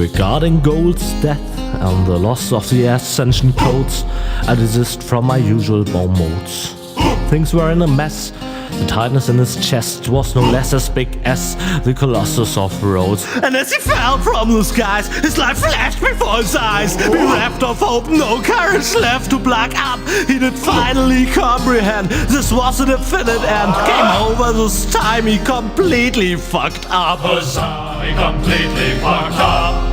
Regarding Gold's death and the loss of the Ascension codes, I desist from my usual bomb modes. Things were in a mess. The tightness in his chest was no less as big as the Colossus of Rhodes. And as he fell from the skies, his life flashed before his eyes. Bereft of hope, no courage left to black up. He did finally comprehend this was a definite end. Came over this time, he completely fucked up. He completely fucked up.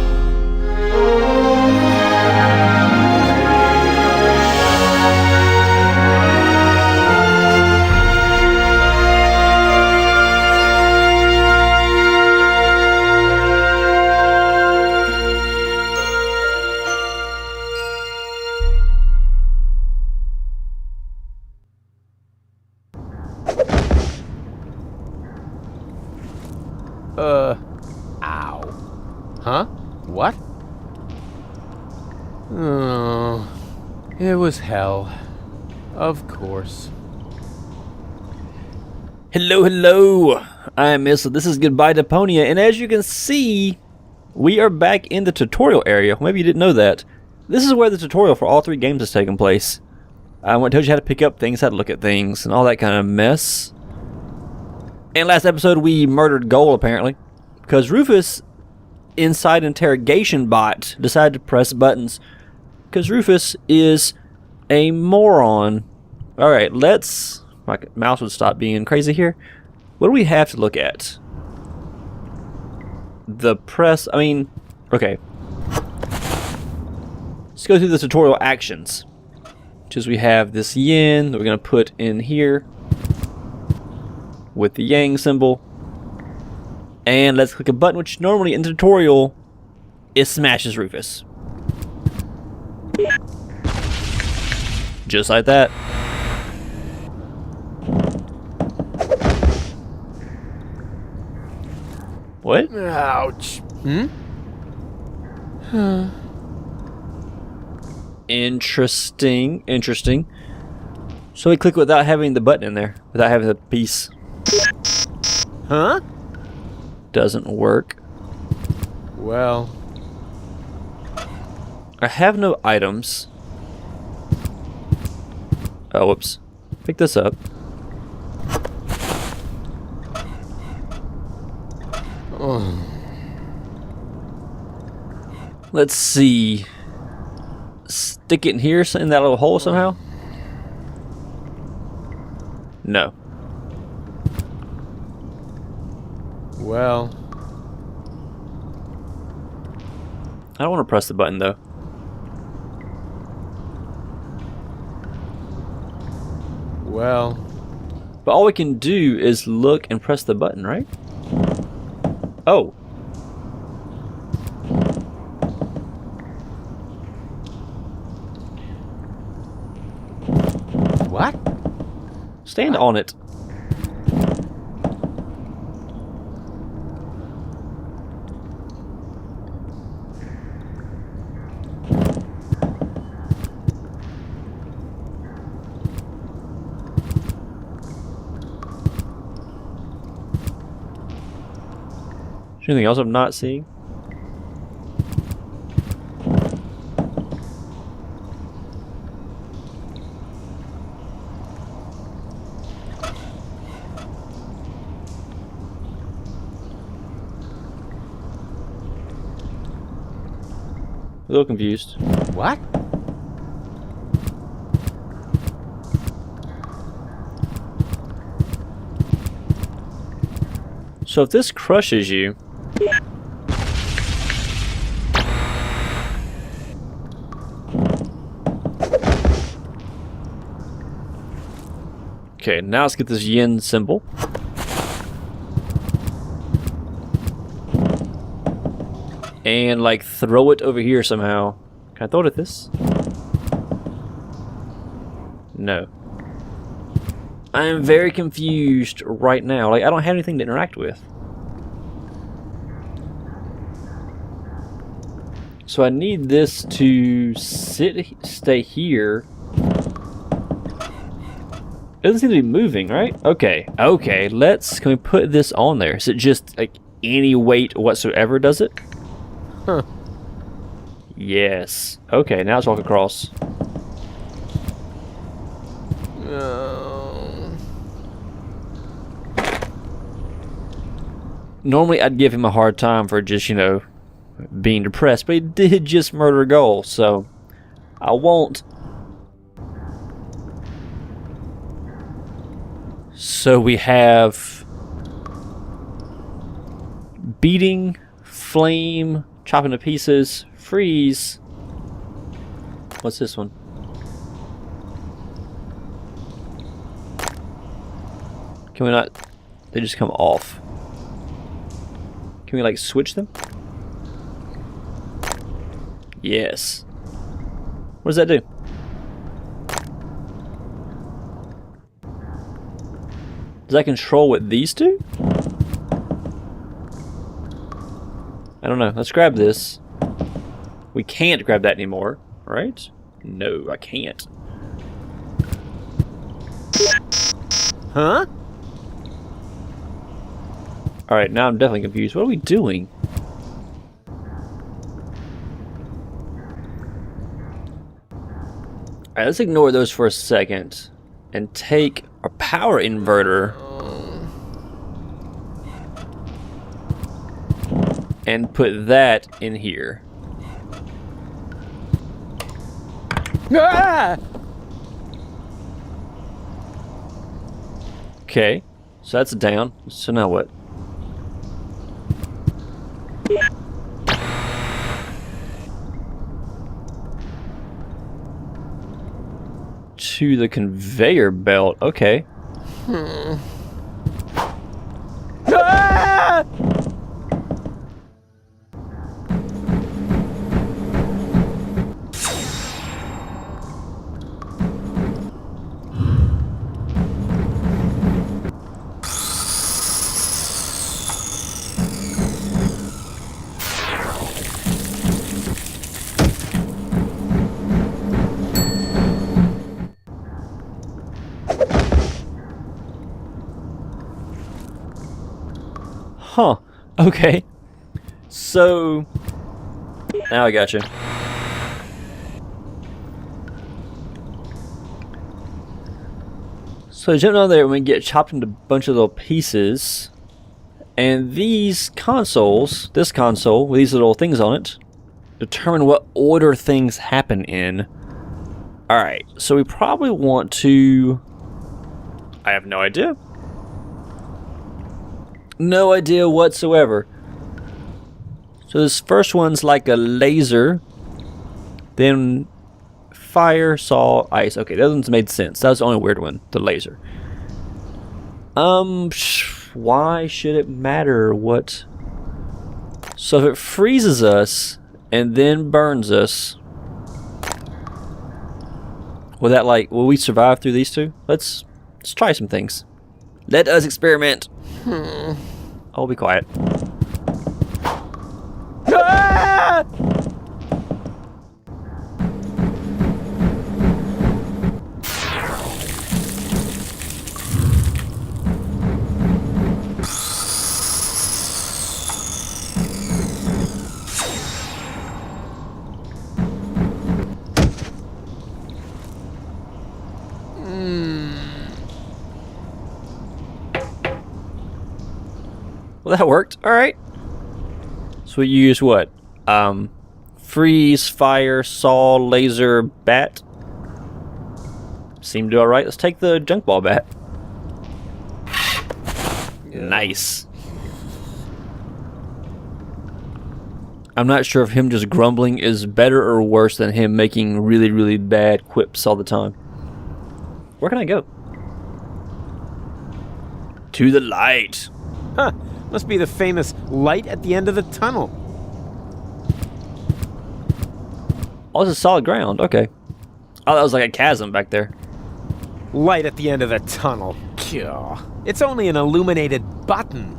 Ow. Huh? What? Oh, it was hell. Of course. Hello. I am Mistled. This is Goodbye Deponia, and as you can see, we are back in the tutorial area. Maybe you didn't know that. This is where the tutorial for all 3 games has taken place. I went to tell you how to pick up things, how to look at things, and all that kind of mess. In last episode, we murdered Gold, apparently, because Rufus, inside interrogation bot, decided to press buttons, because Rufus is a moron. Alright, let's... My mouse would stop being crazy here. What do we have to look at? The press... okay. Let's go through the tutorial actions. Which is we have this yin that we're going to put in here with the yang symbol, and let's click a button which normally in the tutorial it smashes Rufus, just like that. What? Ouch. Interesting. So we click without having the button in there, without having the piece. Huh? Doesn't work. Well. I have no items. Oh, whoops. Pick this up. Oh. Let's see. Stick it in here, in that little hole somehow? No. Well. I don't want to press the button though. Well. But all we can do is look and press the button, right? Oh. What? Stand on it. Is there anything else I'm not seeing? A little confused. What? So if this crushes you, okay, now let's get this yin symbol. And like throw it over here somehow. Can I throw it at this? No. I am very confused right now. Like I don't have anything to interact with. So I need this to stay here. It doesn't seem to be moving, right? Okay, can we put this on there? Is it just like any weight whatsoever does it? Huh. Yes. Okay, now let's walk across. Normally, I'd give him a hard time for just, being depressed, but he did just murder a goal, so I won't. So we have beating, flame, chopping to pieces, freeze. What's this one? Can we not? They just come off. Can we like switch them? Yes. What does that do? Does that control what these do? I don't know. Let's grab this. We can't grab that anymore, right? No, I can't. Huh? Alright, now I'm definitely confused. What are we doing? Alright, let's ignore those for a second and take our power inverter and put that in here. Ah! Okay, so that's down. So now what? To the conveyor belt. Okay. Ah! Huh. Okay. So now I got you. So jump down there and we get chopped into a bunch of little pieces. And these consoles, this console with these little things on it, determine what order things happen in. Alright, so we probably want to... I have no idea. No idea whatsoever. So this first one's like a laser. Then fire, saw, ice. Okay, that one's made sense. That was the only weird one. The laser. Why should it matter what? So if it freezes us and then burns us, will we survive through these two? Let's try some things. Let us experiment. I'll be quiet. Ah! Well, that worked. Alright. So we use what? Freeze, fire, saw, laser, bat. Seemed to do alright. Let's take the junk ball bat. Nice. I'm not sure if him just grumbling is better or worse than him making really, really bad quips all the time. Where can I go? To the light. Huh. Must be the famous light at the end of the tunnel. Oh, this is solid ground. Okay. Oh, that was like a chasm back there. Light at the end of the tunnel. Gah. It's only an illuminated button.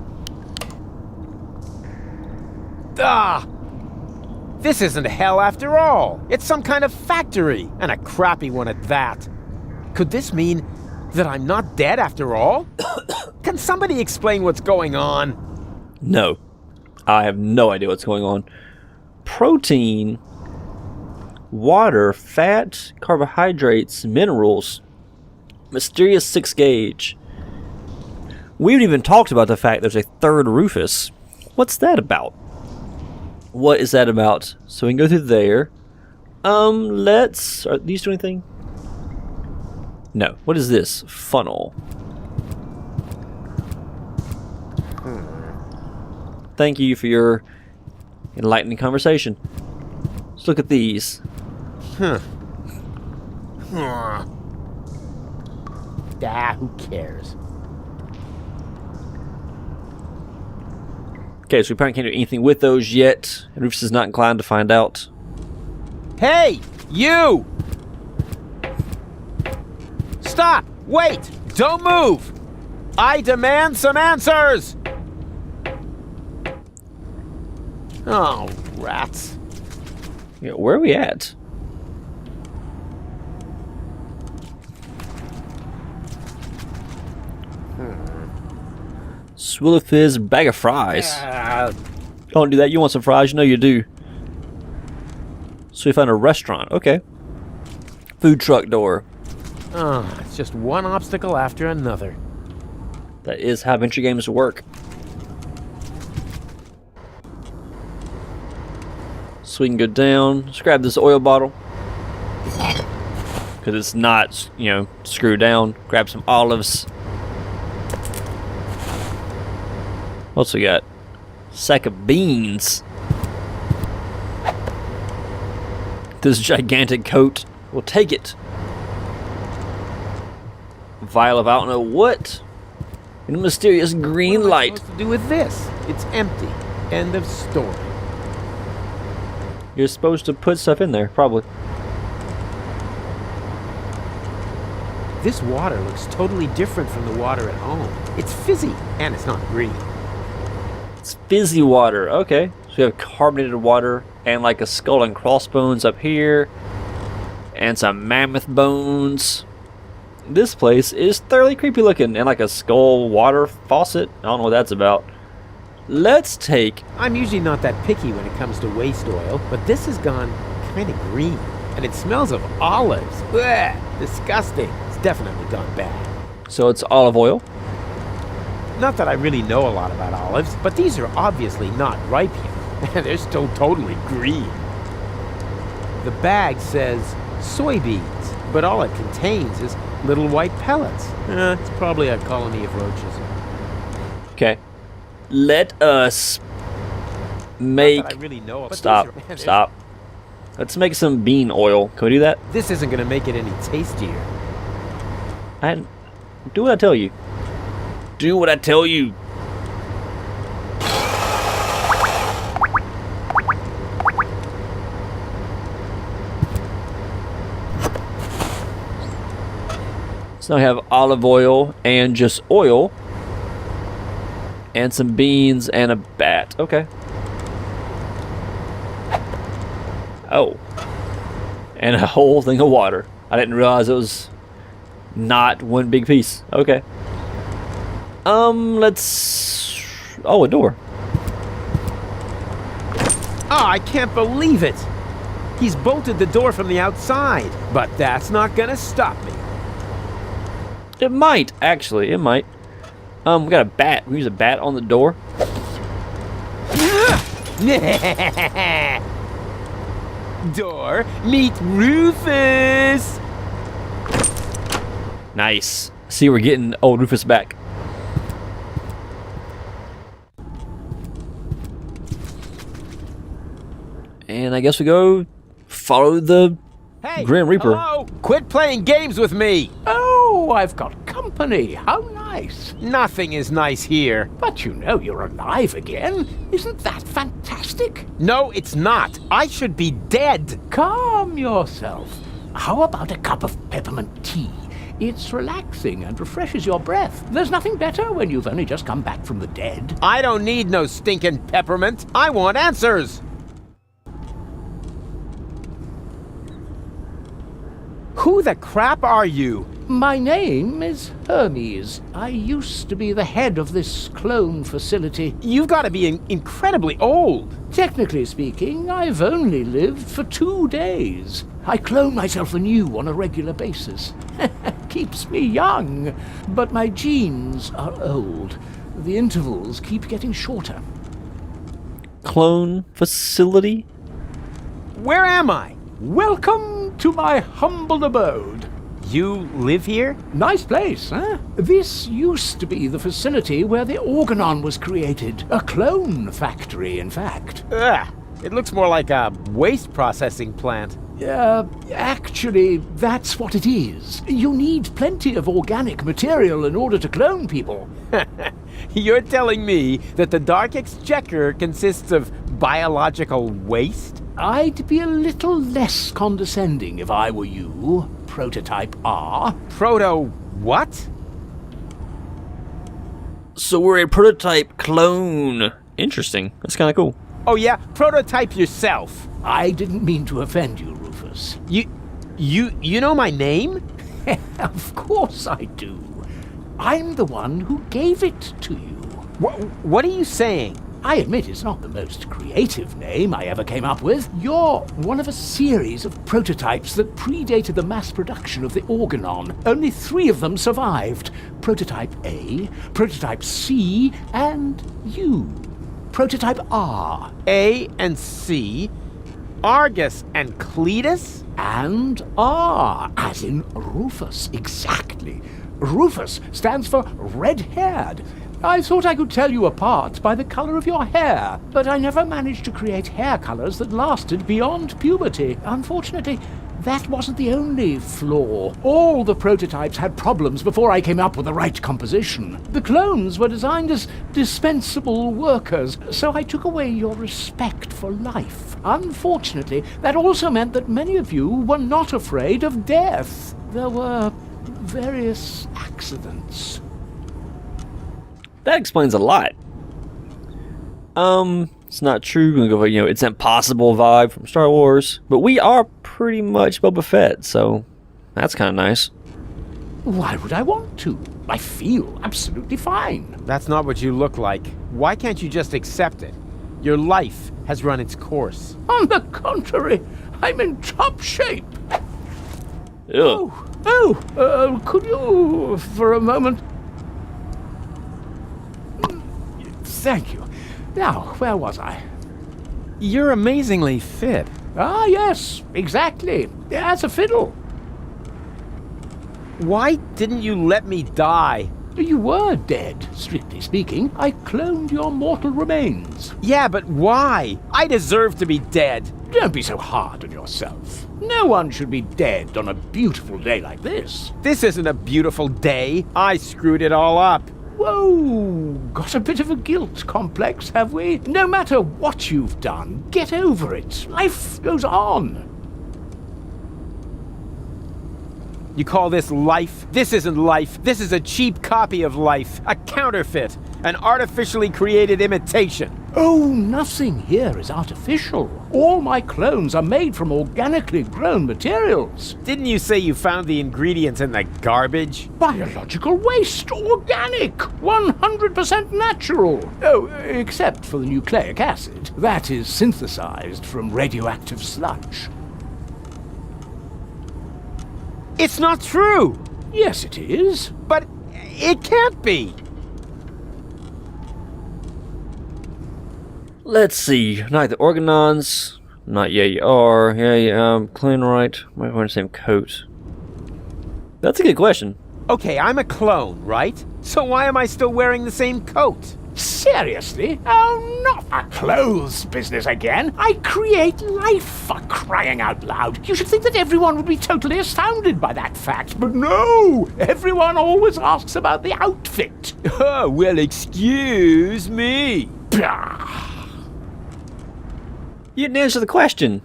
Ah! This isn't hell after all. It's some kind of factory, and a crappy one at that. Could this mean that I'm not dead after all? Can somebody explain what's going on? No. I have no idea what's going on. Protein water, fat, carbohydrates, minerals. Mysterious 6 gauge. We haven't even talked about the fact there's a third Rufus. What's that about? What is that about? So we can go through there. Are these do anything? No. What is this? Funnel. Thank you for your enlightening conversation. Let's look at these. Who cares? Okay, so we apparently can't do anything with those yet. And Rufus is not inclined to find out. Hey, you! Stop! Wait! Don't move! I demand some answers! Oh, rats. Yeah, where are we at? Swill of fizz, bag of fries. Don't do that. You want some fries? You know you do. So we found a restaurant. Okay. Food truck door. Oh, it's just one obstacle after another. That is how adventure games work. So we can go down. Let's grab this oil bottle. Because it's not, you know, screwed down. Grab some olives. What's we got? Sack of beans. This gigantic coat. We'll take it. Vial of I don't know what. And a mysterious green light. What am I supposed to do with this? It's empty. End of story. You're supposed to put stuff in there, probably. This water looks totally different from the water at home. It's fizzy, and it's not green. It's fizzy water. Okay. So we have carbonated water and like a skull and crossbones up here. And some mammoth bones. This place is thoroughly creepy looking. And like a skull water faucet. I don't know what that's about. Let's take... I'm usually not that picky when it comes to waste oil, but this has gone kind of green. And it smells of olives. Blech, disgusting. It's definitely gone bad. So it's olive oil. Not that I really know a lot about olives, but these are obviously not ripe yet. They're still totally green. The bag says soybeans, but all it contains is little white pellets. It's probably a colony of roaches. Okay. Let us make... Not that I really know. Stop. Stop. Let's make some bean oil. Can we do that? This isn't going to make it any tastier. And do what I tell you. Do what I tell you. So I have olive oil and just oil. And some beans and a bat. Okay. Oh. And a whole thing of water. I didn't realize it was not one big piece. Okay. Let's... Oh, a door. Oh, I can't believe it! He's bolted the door from the outside, but that's not gonna stop me. It might, actually. It might. We got a bat. We use a bat on the door. Door, meet Rufus! Nice. See, we're getting old Rufus back. And I guess we go follow the Hey, Grim Reaper. hello! Quit playing games with me! Oh, I've got company. How nice. Nothing is nice here. But you know you're alive again. Isn't that fantastic? No, it's not. I should be dead. Calm yourself. How about a cup of peppermint tea? It's relaxing and refreshes your breath. There's nothing better when you've only just come back from the dead. I don't need no stinking peppermint. I want answers. Who the crap are you? My name is Hermes. I used to be the head of this clone facility. You've got to be incredibly old. Technically speaking, I've only lived for 2 days. I clone myself anew on a regular basis. Keeps me young, but my genes are old. The intervals keep getting shorter. Clone facility? Where am I? Welcome to my humble abode. You live here? Nice place, huh? This used to be the facility where the Organon was created. A clone factory, in fact. Ugh, it looks more like a waste processing plant. Actually, that's what it is. You need plenty of organic material in order to clone people. You're telling me that the Dark Exchequer consists of biological waste? I'd be a little less condescending if I were you, Prototype R. Proto what? So we're a prototype clone. Interesting. That's kind of cool. Oh yeah, prototype yourself. I didn't mean to offend you, Rufus. You know my name? Of course I do. I'm the one who gave it to you. What are you saying? I admit it's not the most creative name I ever came up with. You're one of a series of prototypes that predated the mass production of the Organon. Only 3 of them survived. Prototype A, Prototype C, and you. Prototype R. A and C, Argus and Cletus? And R, as in Rufus, exactly. Rufus stands for red-haired. I thought I could tell you apart by the color of your hair, but I never managed to create hair colors that lasted beyond puberty. Unfortunately, that wasn't the only flaw. All the prototypes had problems before I came up with the right composition. The clones were designed as dispensable workers, so I took away your respect for life. Unfortunately, that also meant that many of you were not afraid of death. There were various accidents. That explains a lot. It's not true. We're gonna go for, it's impossible vibe from Star Wars, but we are pretty much Boba Fett, so that's kind of nice. Why would I want to? I feel absolutely fine. That's not what you look like. Why can't you just accept it? Your life has run its course. On the contrary, I'm in top shape. Ew. Could you, for a moment? Thank you. Now, where was I? You're amazingly fit. Ah, yes, exactly. As a fiddle. Why didn't you let me die? You were dead, strictly speaking. I cloned your mortal remains. Yeah, but why? I deserve to be dead. Don't be so hard on yourself. No one should be dead on a beautiful day like this. This isn't a beautiful day. I screwed it all up. Whoa, got a bit of a guilt complex, have we? No matter what you've done, get over it. Life goes on. You call this life? This isn't life. This is a cheap copy of life. A counterfeit. An artificially created imitation. Oh, nothing here is artificial. All my clones are made from organically grown materials. Didn't you say you found the ingredients in the garbage? Biological waste, organic, 100% natural. Oh, except for the nucleic acid. That is synthesized from radioactive sludge. It's not true! Yes, it is. But it can't be! Let's see. Not the Organons. Not yeah, you are. Yeah, clean right. Might wear the same coat. That's a good question. Okay, I'm a clone, right? So why am I still wearing the same coat? Seriously? Oh, not a clothes business again. I create life, for crying out loud. You should think that everyone would be totally astounded by that fact. But no! Everyone always asks about the outfit. Oh, well, excuse me. You didn't answer the question.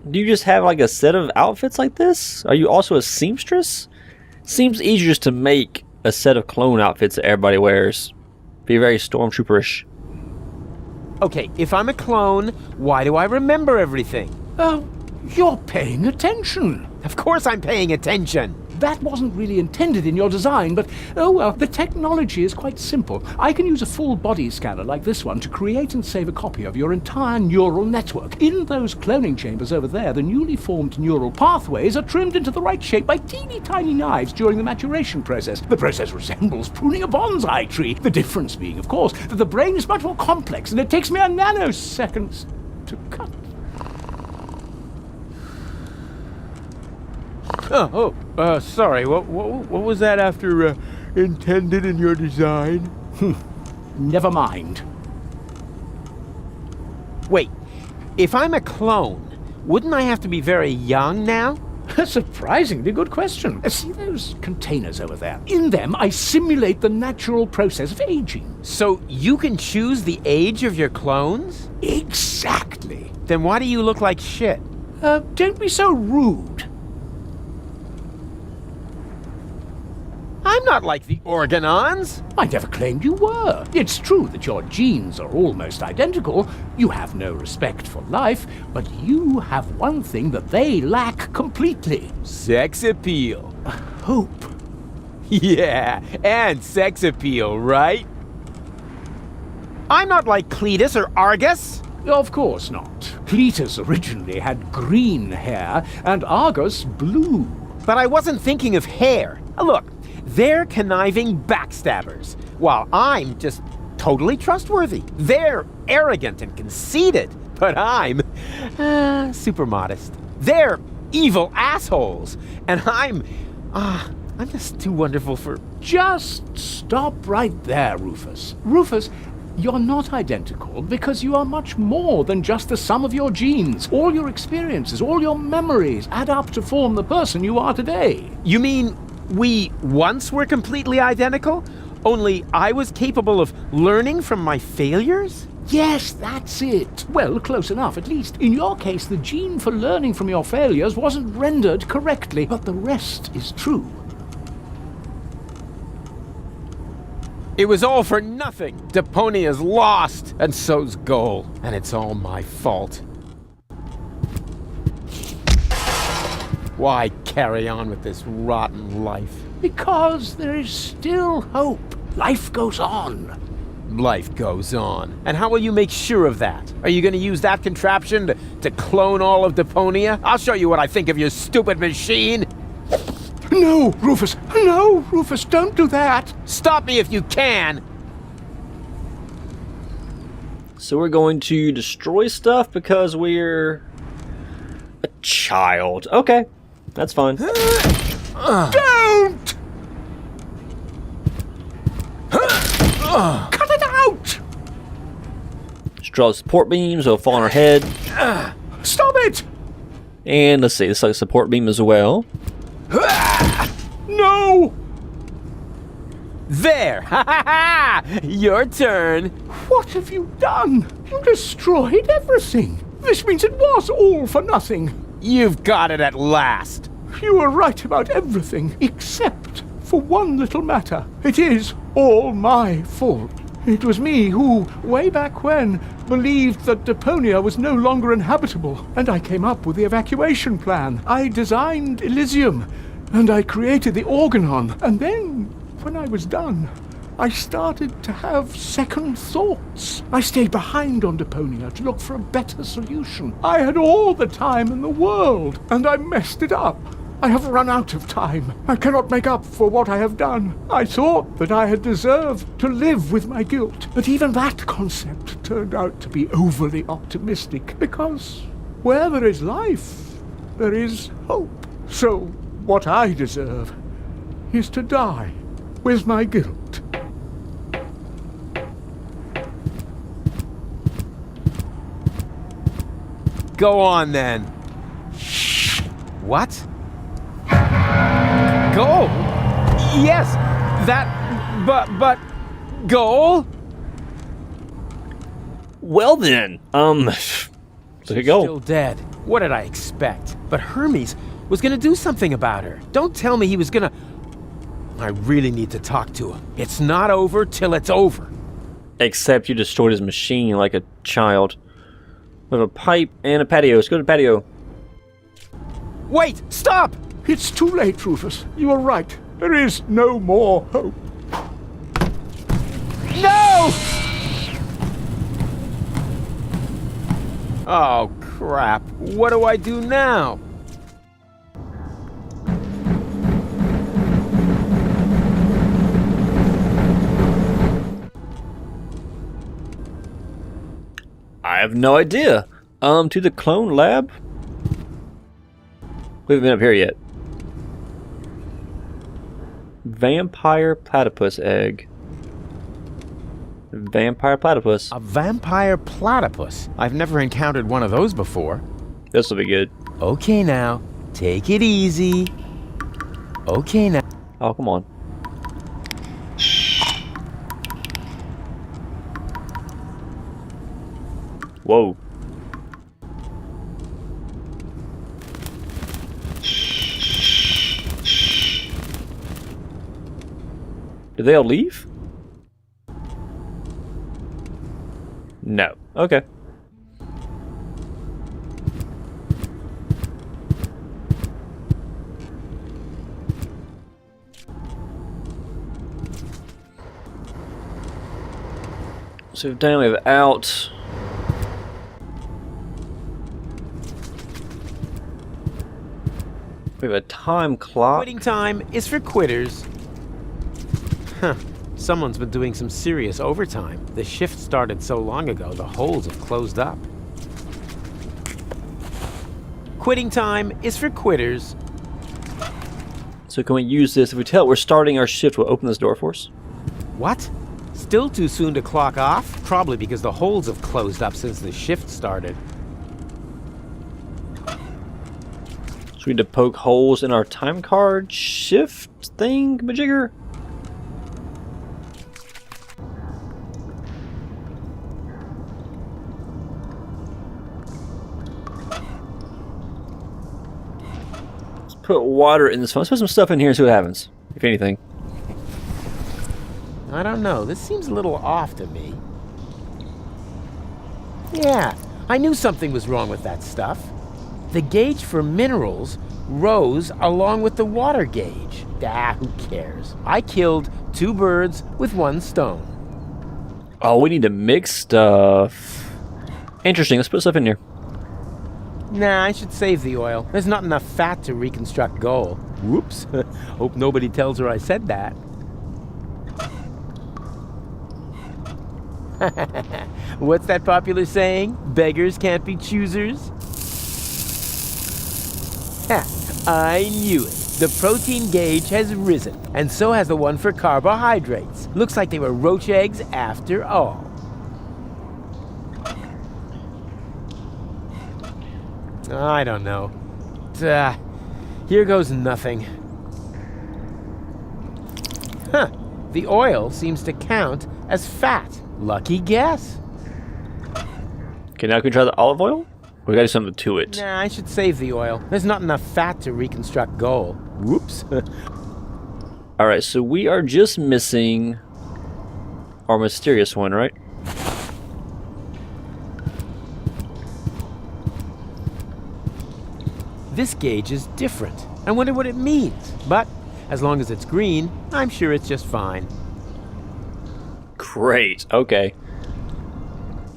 Do you just have like a set of outfits like this? Are you also a seamstress? Seems easier just to make a set of clone outfits that everybody wears. Be very stormtrooperish. Okay, if I'm a clone, why do I remember everything? Oh, you're paying attention. Of course I'm paying attention. That wasn't really intended in your design, but oh well, the technology is quite simple. I can use a full body scanner like this one to create and save a copy of your entire neural network. In those cloning chambers over there, the newly formed neural pathways are trimmed into the right shape by teeny tiny knives during the maturation process. The process resembles pruning a bonsai tree. The difference being, of course, that the brain is much more complex and it takes mere nanoseconds to cut. Sorry, what was that after intended in your design? Never mind. Wait, if I'm a clone, wouldn't I have to be very young now? A surprisingly good question. See those containers over there? In them, I simulate the natural process of aging. So you can choose the age of your clones? Exactly. Then why do you look like shit? Don't be so rude. I'm not like the Organons. I never claimed you were. It's true that your genes are almost identical. You have no respect for life, but you have one thing that they lack completely. Sex appeal. Hope. Yeah, and sex appeal, right? I'm not like Cletus or Argus. Of course not. Cletus originally had green hair, and Argus blue. But I wasn't thinking of hair. Look, they're conniving backstabbers, while I'm just totally trustworthy. They're arrogant and conceited, but I'm super modest. They're evil assholes, and I'm just too wonderful for... Just stop right there, Rufus. Rufus, you're not identical because you are much more than just the sum of your genes. All your experiences, all your memories add up to form the person you are today. You mean we once were completely identical? Only I was capable of learning from my failures? Yes, that's it. Well, close enough, at least. In your case, the gene for learning from your failures wasn't rendered correctly, but the rest is true. It was all for nothing. Deponia's lost, and so's Goal. And it's all my fault. Why carry on with this rotten life? Because there is still hope. Life goes on. Life goes on. And how will you make sure of that? Are you going to use that contraption to clone all of Deponia? I'll show you what I think of your stupid machine. No, Rufus! No, Rufus, don't do that! Stop me if you can! So we're going to destroy stuff because we're a child. Okay, that's fine. Don't! Cut it out! Let's draw support beams, they'll fall on our head. Stop it! And let's see, this is like a support beam as well. No! There! Ha ha ha! Your turn! What have you done? You destroyed everything. This means it was all for nothing. You've got it at last! You were right about everything, except for one little matter. It is all my fault. It was me who, way back when, believed that Deponia was no longer inhabitable, and I came up with the evacuation plan. I designed Elysium, and I created the Organon, and then, when I was done, I started to have second thoughts. I stayed behind on Deponia to look for a better solution. I had all the time in the world, and I messed it up. I have run out of time. I cannot make up for what I have done. I thought that I had deserved to live with my guilt, but even that concept turned out to be overly optimistic, because where there is life, there is hope. So what I deserve is to die with my guilt. Go on then. What? Goal? Yes, but Goal? Well then, there you go. Still dead. What did I expect? But Hermes was gonna do something about her. Don't tell me he was gonna... I really need to talk to him. It's not over till it's over. Except you destroyed his machine like a child. We have a pipe and a patio. Let's go to the patio. Wait, stop! It's too late, Rufus. You are right. There is no more hope. No! Oh, crap. What do I do now? I have no idea. To the clone lab? We haven't been up here yet. Vampire platypus egg. Vampire platypus. A vampire platypus? I've never encountered one of those before. This will be good. Okay now, take it easy. Okay now. Oh, come on. Whoa. Did they all leave? No. Okay. So we've down, we have out. We have a time clock. Quitting time is for quitters. Huh. Someone's been doing some serious overtime. The shift started so long ago, the holes have closed up. Quitting time is for quitters. So can we use this? If we tell it we're starting our shift, we'll open this door for us. What? Still too soon to clock off? Probably because the holes have closed up since the shift started. So we need to poke holes in our time card shift thing, majigger? Let's put water in this one. Let's put some stuff in here and see what happens, if anything. I don't know. This seems a little off to me. Yeah, I knew something was wrong with that stuff. The gauge for minerals rose along with the water gauge. Ah, who cares? I killed 2 birds with 1 stone. Oh, we need to mix stuff. Interesting. Let's put stuff in here. Nah, I should save the oil. There's not enough fat to reconstruct gold. Whoops. Hope nobody tells her I said that. What's that popular saying? Beggars can't be choosers? Ha, I knew it. The protein gauge has risen, and so has the one for carbohydrates. Looks like they were roach eggs after all. I don't know. Here goes nothing. Huh. The oil seems to count as fat. Lucky guess. Okay, now can we try the olive oil? We gotta do something to it. Nah, I should save the oil. There's not enough fat to reconstruct gold. Whoops. Alright, so we are just missing our mysterious one, right? This gauge is different. I wonder what it means. But as long as it's green, I'm sure it's just fine. Great, okay.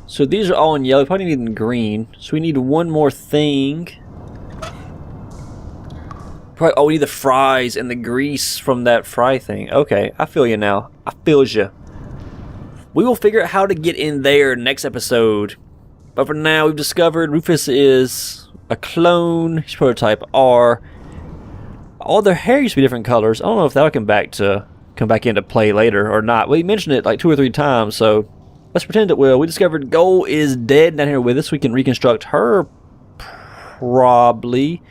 So these are all in yellow, probably need in green. So we need one more thing. Probably, oh, we need the fries and the grease from that fry thing. Okay, I feel you now. I feels you. We will figure out how to get in there next episode. But for now, we've discovered Rufus is a clone. He's prototype R. All their hair used to be different colors. I don't know if that'll come back into play later or not. We mentioned it like 2 or 3 times, so let's pretend it will. We discovered Gold is dead down here with us. We can reconstruct her, probably.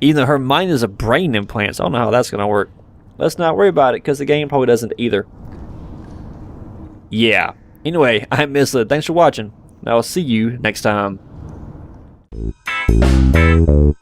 Even though her mind is a brain implant, so I don't know how that's going to work. Let's not worry about it, because the game probably doesn't either. Yeah. Anyway, I'm Mistled. Thanks for watching. I'll see you next time. Thank you.